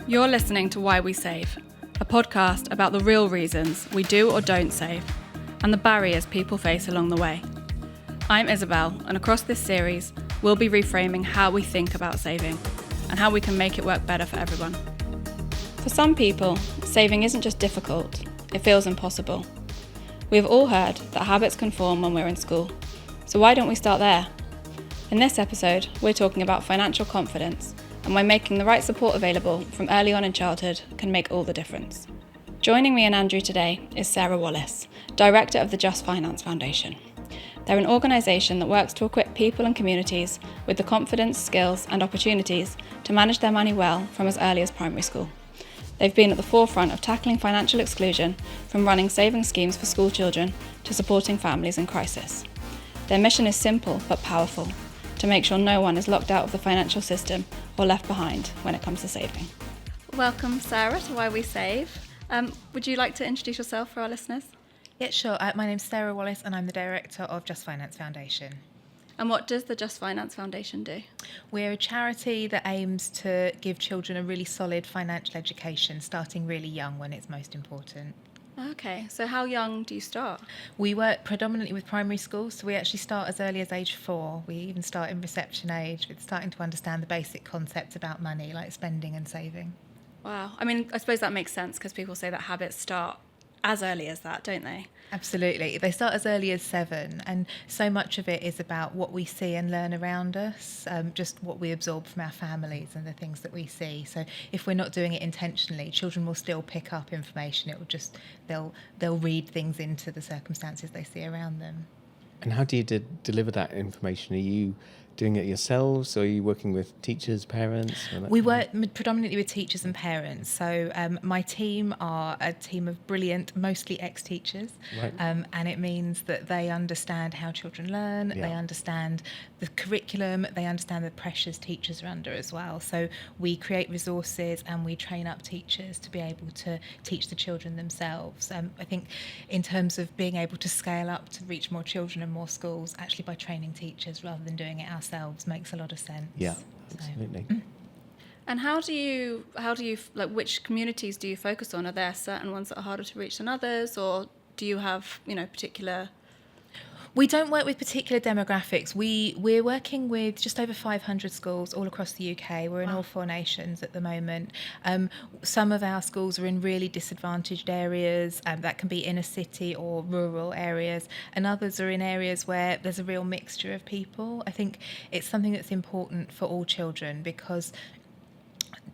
You're listening to Why We Save, a podcast about the real reasons we do or don't save and the barriers people face along the way. I'm Isobel, and across this series, we'll be reframing how we think about saving and how we can make it work better for everyone. For some people, saving isn't just difficult, it feels impossible. We have all heard that habits can form when we're in school, so why don't we start there? In this episode, we're talking about financial confidence and why making the right support available from early on in childhood can make all the difference. Joining me and Andrew today is Sarah Wallace, Director of the Just Finance Foundation. They're an organisation that works to equip people and communities with the confidence, skills and opportunities to manage their money well from as early as primary school. They've been at the forefront of tackling financial exclusion, from running savings schemes for school children to supporting families in crisis. Their mission is simple but powerful: to make sure no one is locked out of the financial system or left behind when it comes to saving. Welcome, Sarah, to Why We Save. Would you like to introduce yourself for our listeners? Yeah, sure. My name's Sarah Wallace and I'm the Director of Just Finance Foundation. And what does the Just Finance Foundation do? We're a charity that aims to give children a really solid financial education, starting really young when it's most important. Okay, so how young do you start? We work predominantly with primary schools, so we actually start as early as age 4. We even start in reception age with starting to understand the basic concepts about money, like spending and saving. Wow. I mean, I suppose that makes sense because people say that habits start as early as that, don't they? Absolutely. They start as early as 7, and so much of it is about what we see and learn around us, just what we absorb from our families and the things that we see. So if we're not doing it intentionally, children will still pick up information. It will just, they'll read things into the circumstances they see around them. And how do you deliver that information? Are you doing it yourselves, or are you working with teachers, parents? We work predominantly with teachers and parents. So my team are a team of brilliant, mostly ex-teachers. Right. And it means that they understand how children learn, They understand the curriculum, they understand the pressures teachers are under as well. So we create resources and we train up teachers to be able to teach the children themselves. I think in terms of being able to scale up to reach more children and more schools, actually by training teachers rather than doing it ourselves makes a lot of sense. Yeah, absolutely. And how do you like, which communities do you focus on? Are there certain ones that are harder to reach than others, or do you have, particular? We don't work with particular demographics. We're working with just over 500 schools all across the UK. We're in all 4 nations at the moment. Some of our schools are in really disadvantaged areas, that can be inner city or rural areas, and others are in areas where there's a real mixture of people. I think it's something that's important for all children because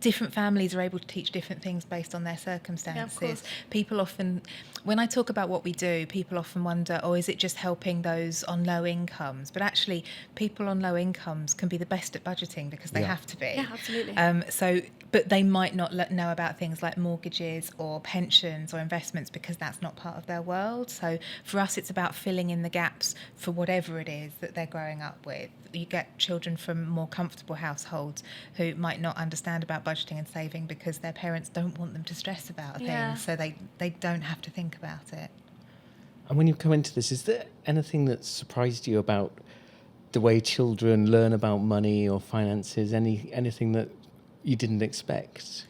different families are able to teach different things based on their circumstances. Yeah, of course. People often, when I talk about what we do, people often wonder, is it just helping those on low incomes? But actually, people on low incomes can be the best at budgeting because they have to be. Yeah, absolutely. But they might not know about things like mortgages or pensions or investments because that's not part of their world. So for us, it's about filling in the gaps for whatever it is that they're growing up with. You get children from more comfortable households who might not understand about budgeting and saving because their parents don't want them to stress about things, so they don't have to think about it. And when you come into this, is there anything that surprised you about the way children learn about money or finances? Anything that you didn't expect?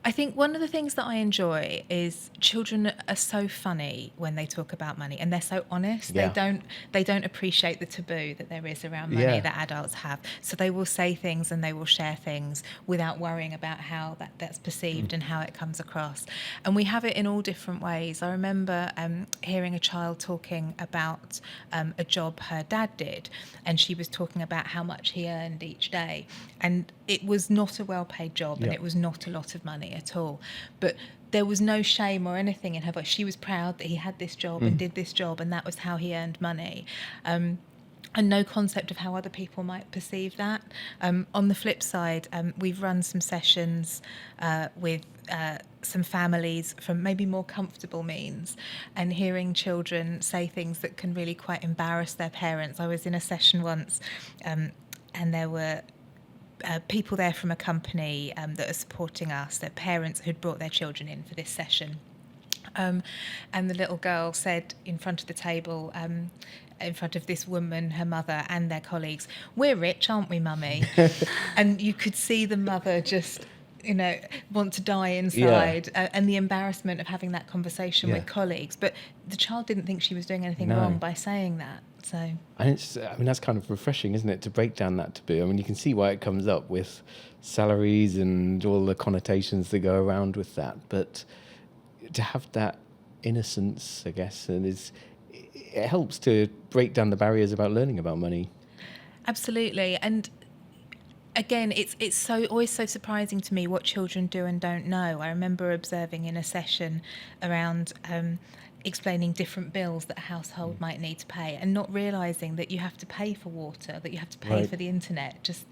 I think one of the things that I enjoy is children are so funny when they talk about money, and they're so honest. Yeah. They don't appreciate the taboo that there is around money that adults have. So they will say things and they will share things without worrying about how that's perceived and how it comes across. And we have it in all different ways. I remember hearing a child talking about a job her dad did, and she was talking about how much he earned each day. And it was not a well-paid job, and it was not a lot of money at all. But there was no shame or anything in her voice. She was proud that he had this job and did this job, and that was how he earned money. And no concept of how other people might perceive that. On the flip side, we've run some sessions with some families from maybe more comfortable means, and hearing children say things that can really quite embarrass their parents. I was in a session once, and there were people there from a company that are supporting us, their parents who'd brought their children in for this session. And the little girl said in front of the table, in front of this woman, her mother and their colleagues, "We're rich, aren't we, Mummy?" And you could see the mother just want to die inside, and the embarrassment of having that conversation with colleagues. But the child didn't think she was doing anything wrong by saying that. So, and that's kind of refreshing, isn't it, to break down that taboo? I mean, you can see why it comes up with salaries and all the connotations that go around with that. But to have that innocence, I guess, and it helps to break down the barriers about learning about money. Absolutely. And again, it's always so surprising to me what children do and don't know. I remember observing in a session around explaining different bills that a household might need to pay, and not realising that you have to pay for water, that you have to pay for the internet. Just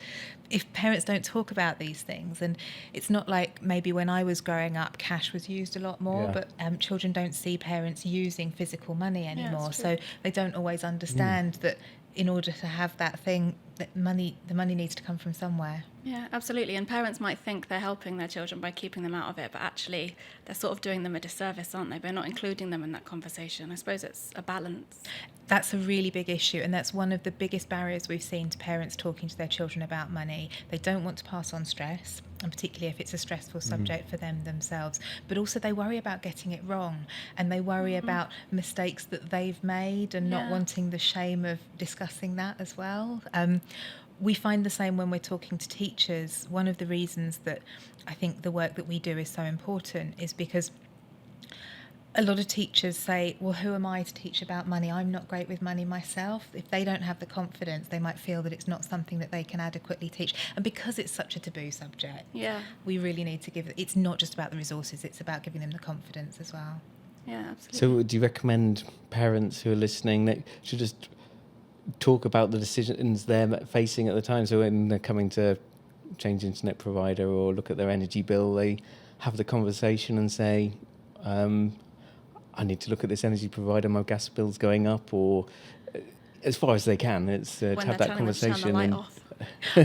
if parents don't talk about these things, and it's not like maybe when I was growing up cash was used a lot more, but children don't see parents using physical money anymore, so they don't always understand that in order to have that thing, that the money needs to come from somewhere. Yeah, absolutely. And parents might think they're helping their children by keeping them out of it, but actually they're sort of doing them a disservice, aren't they? By not including them in that conversation. I suppose it's a balance. That's a really big issue, and that's one of the biggest barriers we've seen to parents talking to their children about money. They don't want to pass on stress, and particularly if it's a stressful subject for them themselves, but also they worry about getting it wrong, and they worry about mistakes that they've made and not wanting the shame of discussing that as well. We find the same when we're talking to teachers. One of the reasons that I think the work that we do is so important is because a lot of teachers say, well, who am I to teach about money? I'm not great with money myself. If they don't have the confidence, they might feel that it's not something that they can adequately teach. And because it's such a taboo subject, we really need to it's not just about the resources, it's about giving them the confidence as well. Yeah, absolutely. So do you recommend parents who are listening that should just talk about the decisions they're facing at the time? So when they're coming to change internet provider or look at their energy bill, they have the conversation and say, I need to look at this energy provider, my gas bill's going up, or as far as they can, it's to have that conversation.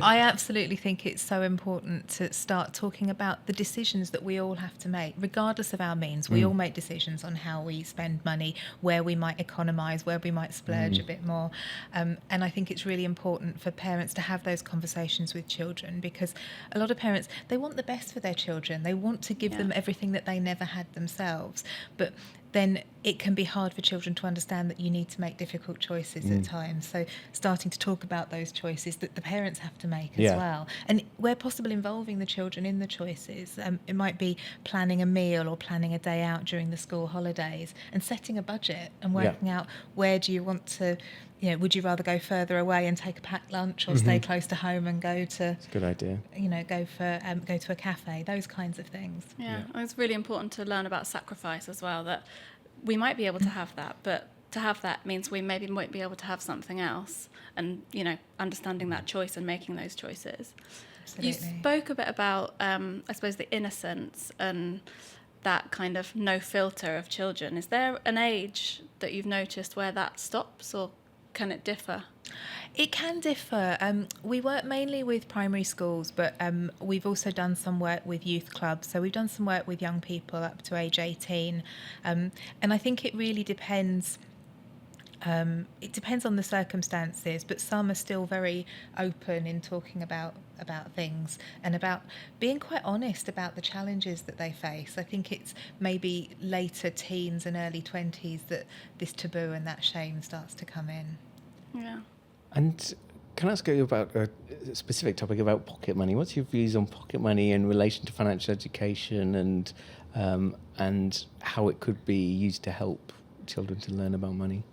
I absolutely think it's so important to start talking about the decisions that we all have to make, regardless of our means. We all make decisions on how we spend money, where we might economise, where we might splurge a bit more. And I think it's really important for parents to have those conversations with children, because a lot of parents, they want the best for their children. They want to give them everything that they never had themselves. But then it can be hard for children to understand that you need to make difficult choices at times. So starting to talk about those choices that the parents have to make as well. And where possible, involving the children in the choices. It might be planning a meal or planning a day out during the school holidays and setting a budget and working out where do you want to, would you rather go further away and take a packed lunch, or stay close to home and go to... That's a good idea. Go to a cafe, those kinds of things. Yeah, it's really important to learn about sacrifice as well, that we might be able to have that, but to have that means we maybe might be able to have something else, and, understanding that choice and making those choices. Absolutely. You spoke a bit about, I suppose, the innocence and that kind of no filter of children. Is there an age that you've noticed where that stops, or can it differ? It can differ. We work mainly with primary schools, but we've also done some work with youth clubs. So we've done some work with young people up to age 18. And I think it really depends. It depends on the circumstances, but some are still very open in talking about things and about being quite honest about the challenges that they face. I think it's maybe later teens and early 20s that this taboo and that shame starts to come in. Yeah. And can I ask you about a specific topic about pocket money? What's your views on pocket money in relation to financial education and how it could be used to help children to learn about money?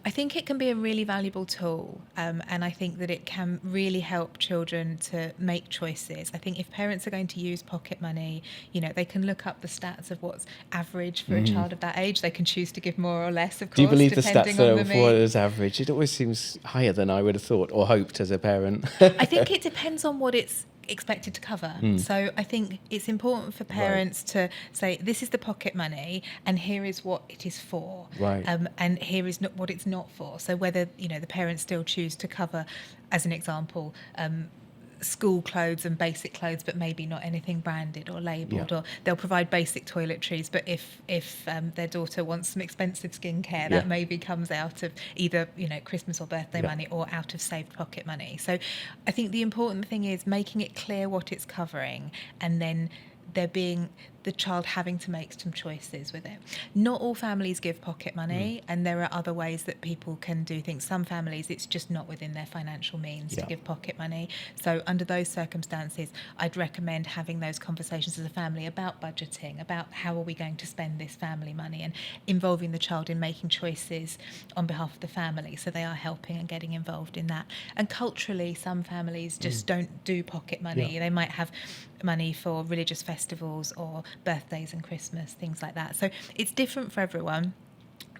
I think it can be a really valuable tool, and I think that it can really help children to make choices. I think if parents are going to use pocket money, they can look up the stats of what's average for a child of that age. They can choose to give more or less, of course. Do you believe the stats are for what is average? It always seems higher than I would have thought or hoped as a parent. I think it depends on what it's expected to cover. So I think it's important for parents to say, this is the pocket money and here is what it is for, and here is not what it's not for. So whether the parents still choose to cover, as an example, school clothes and basic clothes, but maybe not anything branded or labelled. Or they'll provide basic toiletries, but if their daughter wants some expensive skincare, that maybe comes out of either Christmas or birthday money or out of saved pocket money. So I think the important thing is making it clear what it's covering, and then there being the child having to make some choices with it. Not all families give pocket money, and there are other ways that people can do things. Some families, it's just not within their financial means to give pocket money. So under those circumstances, I'd recommend having those conversations as a family about budgeting, about how are we going to spend this family money, and involving the child in making choices on behalf of the family, so they are helping and getting involved in that. And culturally, some families just don't do pocket money. They might have money for religious festivals or birthdays and Christmas, things like that. So it's different for everyone.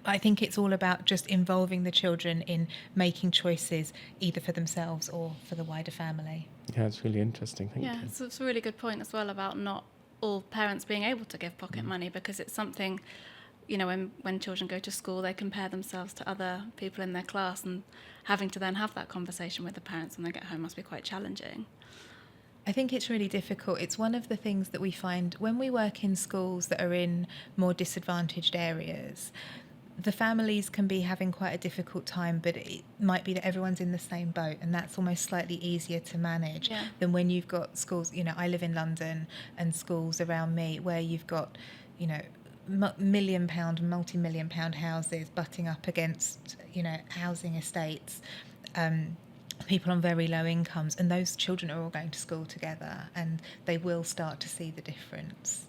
I think it's all about just involving the children in making choices either for themselves or for the wider family. Yeah, it's really interesting. Thank you. So it's a really good point as well about not all parents being able to give pocket money, because it's something, when children go to school, they compare themselves to other people in their class, and having to then have that conversation with the parents when they get home must be quite challenging. I think it's really difficult. It's one of the things that we find when we work in schools that are in more disadvantaged areas. The families can be having quite a difficult time, but it might be that everyone's in the same boat, and that's almost slightly easier to manage than when you've got schools. I live in London, and schools around me where you've got, £1 million, multi-million pound houses butting up against, housing estates. People on very low incomes, and those children are all going to school together, and they will start to see the difference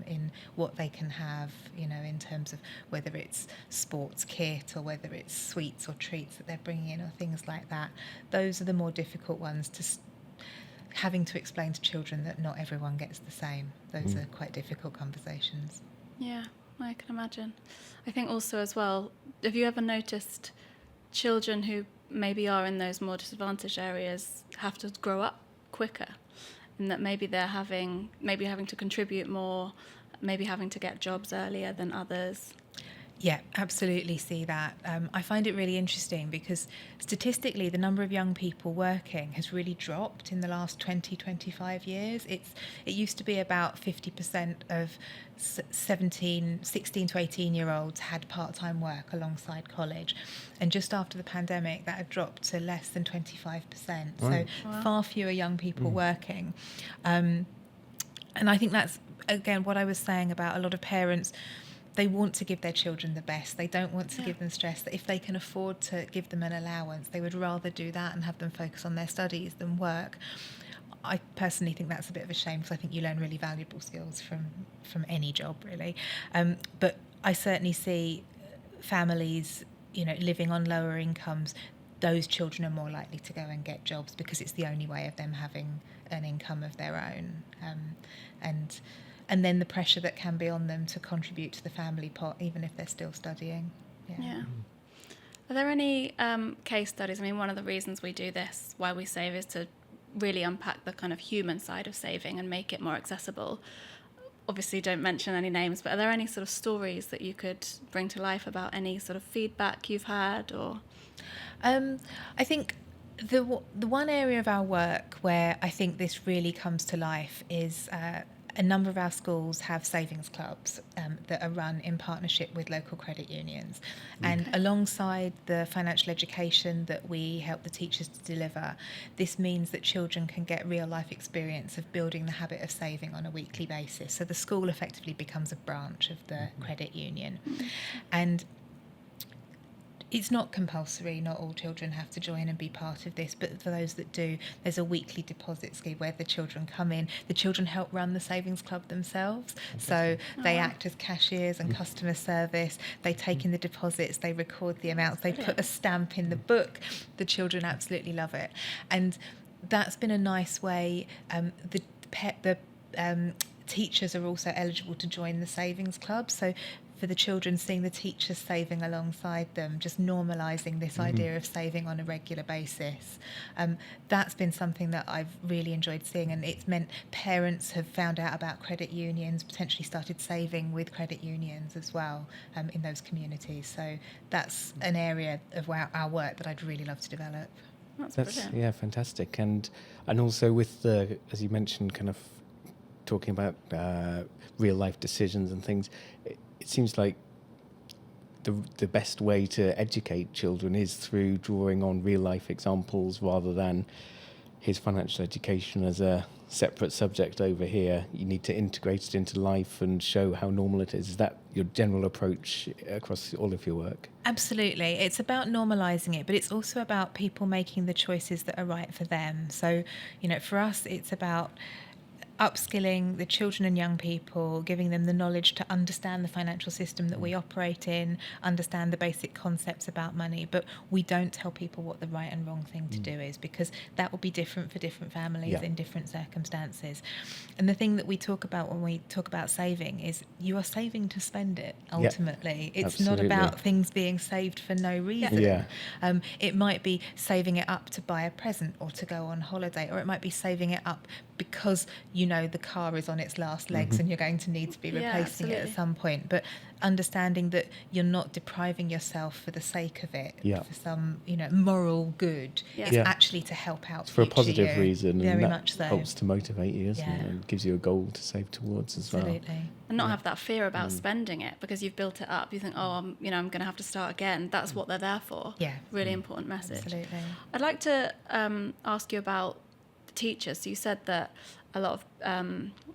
in what they can have, in terms of whether it's sports kit or whether it's sweets or treats that they're bringing in or things like that. Those are the more difficult ones, having to explain to children that not everyone gets the same. Those are quite difficult conversations. Yeah, I can imagine. I think also as well, have you ever noticed children who maybe are in those more disadvantaged areas have to grow up quicker, and that maybe they're having to contribute more, maybe having to get jobs earlier than others? Yeah, absolutely see that. I find it really interesting because statistically the number of young people working has really dropped in the last 25 years. It used to be about 50% of 16 to 18-year-olds had part-time work alongside college. And just after the pandemic, that had dropped to less than 25%. So far fewer young people working. And I think that's, again, what I was saying about a lot of parents. They want to give their children the best. They don't want to give them stress. That if they can afford to give them an allowance, they would rather do that and have them focus on their studies than work. I personally think that's a bit of a shame, because I think you learn really valuable skills from any job, really. But I certainly see families, living on lower incomes. Those children are more likely to go and get jobs because it's the only way of them having an income of their own. And then the pressure that can be on them to contribute to the family pot, even if they're still studying. Yeah. Are there any case studies? I mean, one of the reasons we do this, why we save, is to really unpack the kind of human side of saving and make it more accessible. Obviously, don't mention any names, but are there any sort of stories that you could bring to life about any sort of feedback you've had? Or I think the one area of our work where I think this really comes to life is a number of our schools have savings clubs that are run in partnership with local credit unions. And alongside the financial education that we help the teachers to deliver, this means that children can get real life experience of building the habit of saving on a weekly basis. So the school effectively becomes a branch of the credit union. And it's not compulsory, not all children have to join and be part of this, but for those that do, there's a weekly deposit scheme where the children come in. The children help run the savings club themselves, so they act as cashiers and customer service. They take in the deposits, they record the amounts, they put a stamp in the book. The children absolutely love it. And that's been a nice way. The teachers are also eligible to join the savings club, so for the children, seeing the teachers saving alongside them, just normalising this idea of saving on a regular basis. That's been something that I've really enjoyed seeing, and it's meant parents have found out about credit unions, potentially started saving with credit unions as well in those communities. So that's an area of our work that I'd really love to develop. That's brilliant. Yeah, fantastic. And also with the, as you mentioned, kind of talking about real life decisions and things, it seems like the best way to educate children is through drawing on real life examples rather than here's financial education as a separate subject over here. You need to integrate it into life and show how normal it is. Is that your general approach across all of your work? Absolutely. It's about normalising it, but it's also about people making the choices that are right for them. So, for us, it's about upskilling the children and young people, giving them the knowledge to understand the financial system that we operate in, understand the basic concepts about money, but we don't tell people what the right and wrong thing to do is, because that will be different for different families in different circumstances. And the thing that we talk about when we talk about saving is you are saving to spend it, ultimately. It's absolutely. not about things being saved for no reason. Yeah. It might be saving it up to buy a present or to go on holiday, or it might be saving it up because the car is on its last legs and you're going to need to be replacing it at some point. But understanding that you're not depriving yourself for the sake of it, for some moral good. It's actually to help out it's for a positive reason, very and that much so. helps to motivate you, isn't it? And gives you a goal to save towards as well. And not have that fear about spending it because you've built it up. You think, I'm going to have to start again. That's what they're there for. Yeah. Really important message. Absolutely. I'd like to ask you about the teachers. So you said that a lot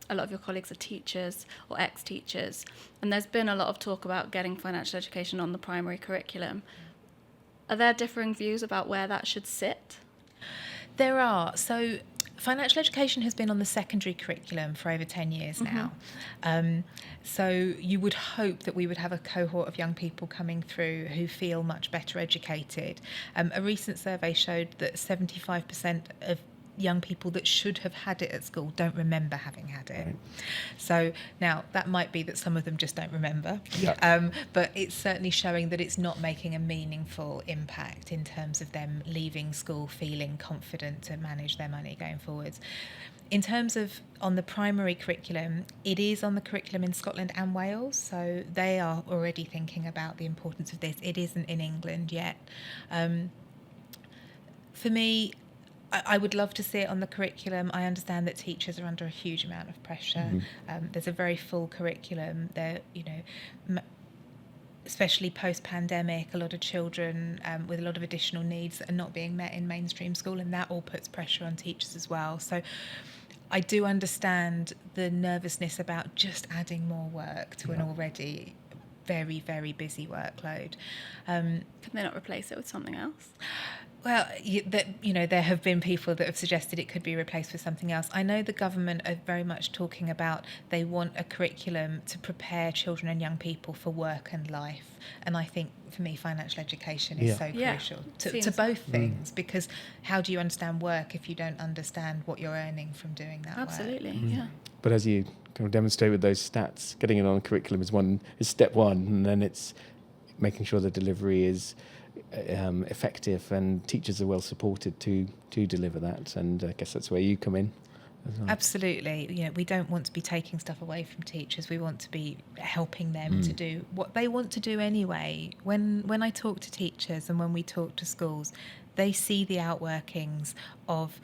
of your colleagues are teachers or ex-teachers, and there's been a lot of talk about getting financial education on the primary curriculum. Are there differing views about where that should sit? There are. So financial education has been on the secondary curriculum for over 10 years now. So you would hope that we would have a cohort of young people coming through who feel much better educated. A recent survey showed that 75% of young people that should have had it at school don't remember having had it. Right. So now that might be that some of them just don't remember, but it's certainly showing that it's not making a meaningful impact in terms of them leaving school feeling confident to manage their money going forwards. In terms of on the primary curriculum, it is on the curriculum in Scotland and Wales, so they are already thinking about the importance of this. It isn't in England yet. For me, I would love to see it on the curriculum. I understand that teachers are under a huge amount of pressure. There's a very full curriculum. There, especially post-pandemic, a lot of children with a lot of additional needs that are not being met in mainstream school, and that all puts pressure on teachers as well. So I do understand the nervousness about just adding more work to an already very, very busy workload. Can they not replace it with something else? Well, there have been people that have suggested it could be replaced with something else. I know the government are very much talking about they want a curriculum to prepare children and young people for work and life. And I think, for me, financial education is so crucial to both things, because how do you understand work if you don't understand what you're earning from doing that work? Absolutely, But as you kind of demonstrate with those stats, getting it on a curriculum is step one, and then it's making sure the delivery is effective and teachers are well supported to deliver that, and I guess that's where you come in as well. Absolutely. We don't want to be taking stuff away from teachers. We want to be helping them to do what they want to do anyway. When I talk to teachers and when we talk to schools, they see the outworkings of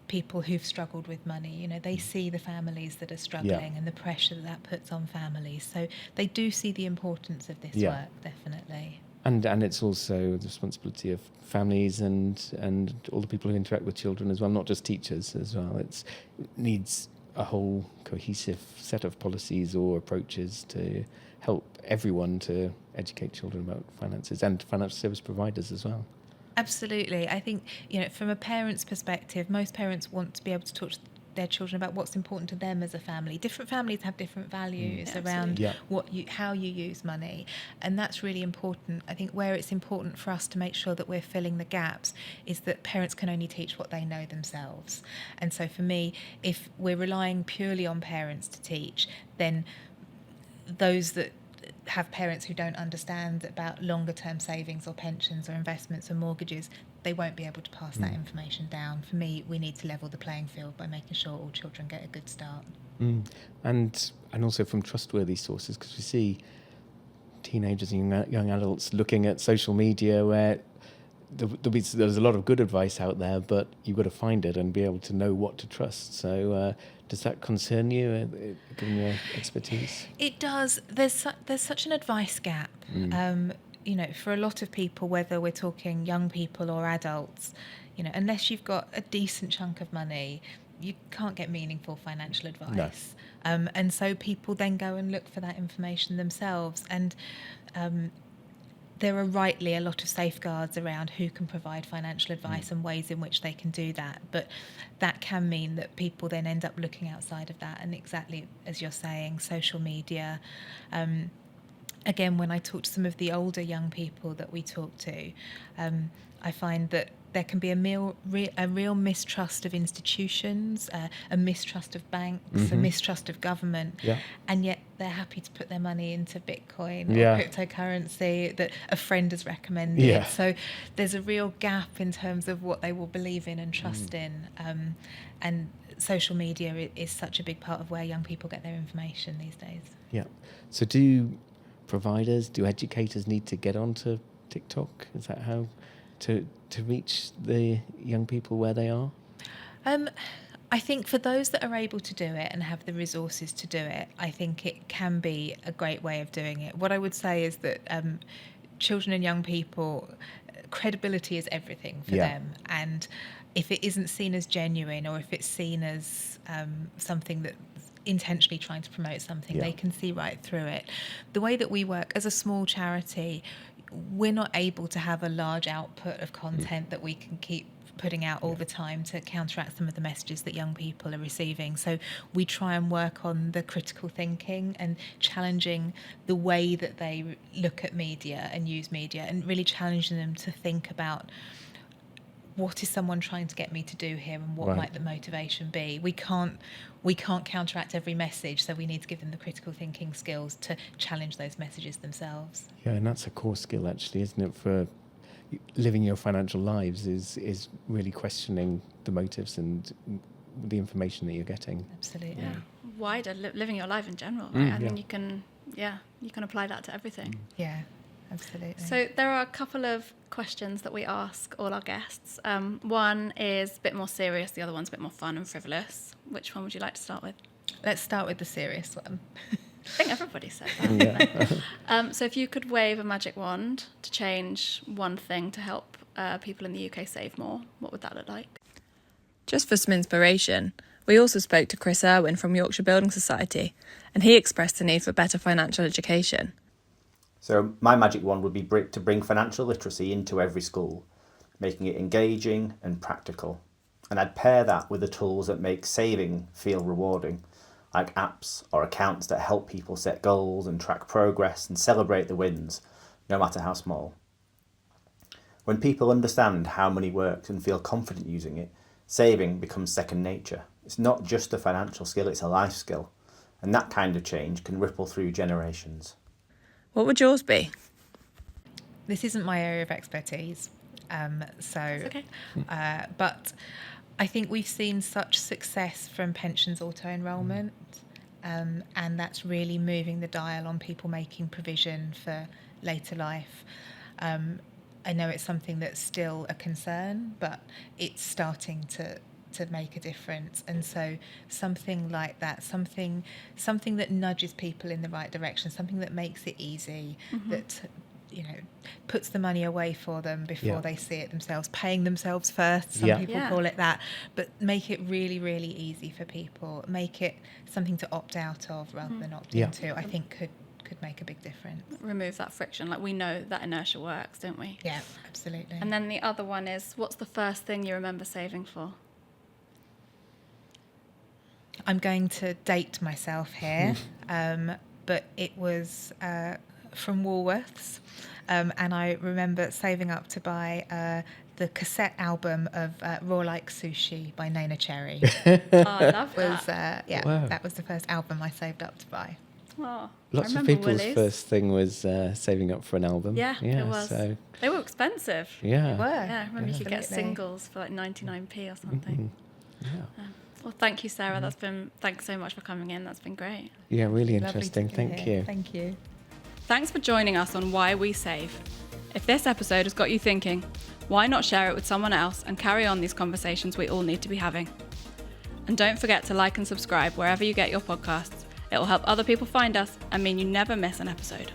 people who've struggled with money. They see the families that are struggling and the pressure that puts on families. So they do see the importance of this work, definitely. And it's also the responsibility of families and all the people who interact with children as well, not just teachers as well. It needs a whole cohesive set of policies or approaches to help everyone to educate children about finances, and financial service providers as well. Absolutely. I think, from a parent's perspective, most parents want to be able to talk to their children about what's important to them as a family. Different families have different values around how you use money, and that's really important. I think where it's important for us to make sure that we're filling the gaps is that parents can only teach what they know themselves. And so for me, if we're relying purely on parents to teach, then those that have parents who don't understand about longer term savings or pensions or investments or mortgages, they won't be able to pass that information down. For me, we need to level the playing field by making sure all children get a good start. And also from trustworthy sources, because we see teenagers and young adults looking at social media where there's a lot of good advice out there, but you've got to find it and be able to know what to trust. So does that concern you, given your expertise? It does. There's such an advice gap. For a lot of people, whether we're talking young people or adults, unless you've got a decent chunk of money, you can't get meaningful financial advice. No. And so people then go and look for that information themselves. And there are rightly a lot of safeguards around who can provide financial advice and ways in which they can do that. But that can mean that people then end up looking outside of that. And exactly as you're saying, social media. Again, when I talk to some of the older young people that we talk to, I find that there can be a real mistrust of institutions, a mistrust of banks, a mistrust of government, and yet they're happy to put their money into Bitcoin or cryptocurrency that a friend has recommended. Yeah. So there's a real gap in terms of what they will believe in and trust in. And social media is such a big part of where young people get their information these days. Yeah. So do educators need to get onto TikTok? Is that how to reach the young people where they are? I think for those that are able to do it and have the resources to do it, I think it can be a great way of doing it. What I would say is that children and young people, credibility is everything for them. And if it isn't seen as genuine, or if it's seen as something that intentionally trying to promote something, they can see right through it. The way that we work as a small charity, we're not able to have a large output of content that we can keep putting out all the time to counteract some of the messages that young people are receiving. So we try and work on the critical thinking and challenging the way that they look at media and use media, and really challenging them to think about, what is someone trying to get me to do here, and what might the motivation be? We can't counteract every message, so we need to give them the critical thinking skills to challenge those messages themselves. Yeah, and that's a core skill, actually, isn't it, for living your financial lives, is really questioning the motives and the information that you're getting. Absolutely. Yeah. Wider, living your life in general, right? I mean, you can apply that to everything. Yeah. Absolutely. So there are a couple of questions that we ask all our guests. One is a bit more serious, the other one's a bit more fun and frivolous. Which one would you like to start with? Let's start with the serious one. I think everybody said that. So if you could wave a magic wand to change one thing to help people in the UK save more, what would that look like? Just for some inspiration, we also spoke to Chris Irwin from Yorkshire Building Society, and he expressed the need for better financial education. So my magic wand would be to bring financial literacy into every school, making it engaging and practical. And I'd pair that with the tools that make saving feel rewarding, like apps or accounts that help people set goals and track progress and celebrate the wins, no matter how small. When people understand how money works and feel confident using it, saving becomes second nature. It's not just a financial skill, it's a life skill. And that kind of change can ripple through generations. What would yours be? This isn't my area of expertise, It's okay. But I think we've seen such success from pensions auto-enrolment, and that's really moving the dial on people making provision for later life. I know it's something that's still a concern, but it's starting to make a difference. And so something like that, something that nudges people in the right direction, something that makes it easy, that puts the money away for them before they see it themselves, paying themselves first, some people call it that, but make it really, really easy for people, make it something to opt out of rather than opt into, I think could make a big difference. Remove that friction. Like, we know that inertia works, don't we? Yeah, absolutely. And then the other one is, what's the first thing you remember saving for? I'm going to date myself here, but it was from Woolworths, and I remember saving up to buy the cassette album of Raw Like Sushi by Nana Cherry. Oh, I love that. That was the first album I saved up to buy. Oh, Lots of people's first thing was saving up for an album. Yeah, it was. So. They were expensive. Yeah. They were. Yeah, I remember you could get singles for like 99p or something. Well, thank you, Sarah. Thanks so much for coming in. That's been great. Yeah, really interesting. Thank you. Thank you. Thanks for joining us on Why We Save. If this episode has got you thinking, Why not share it with someone else and carry on these conversations we all need to be having? And don't forget to like and subscribe wherever you get your podcasts. It will help other people find us and mean you never miss an episode.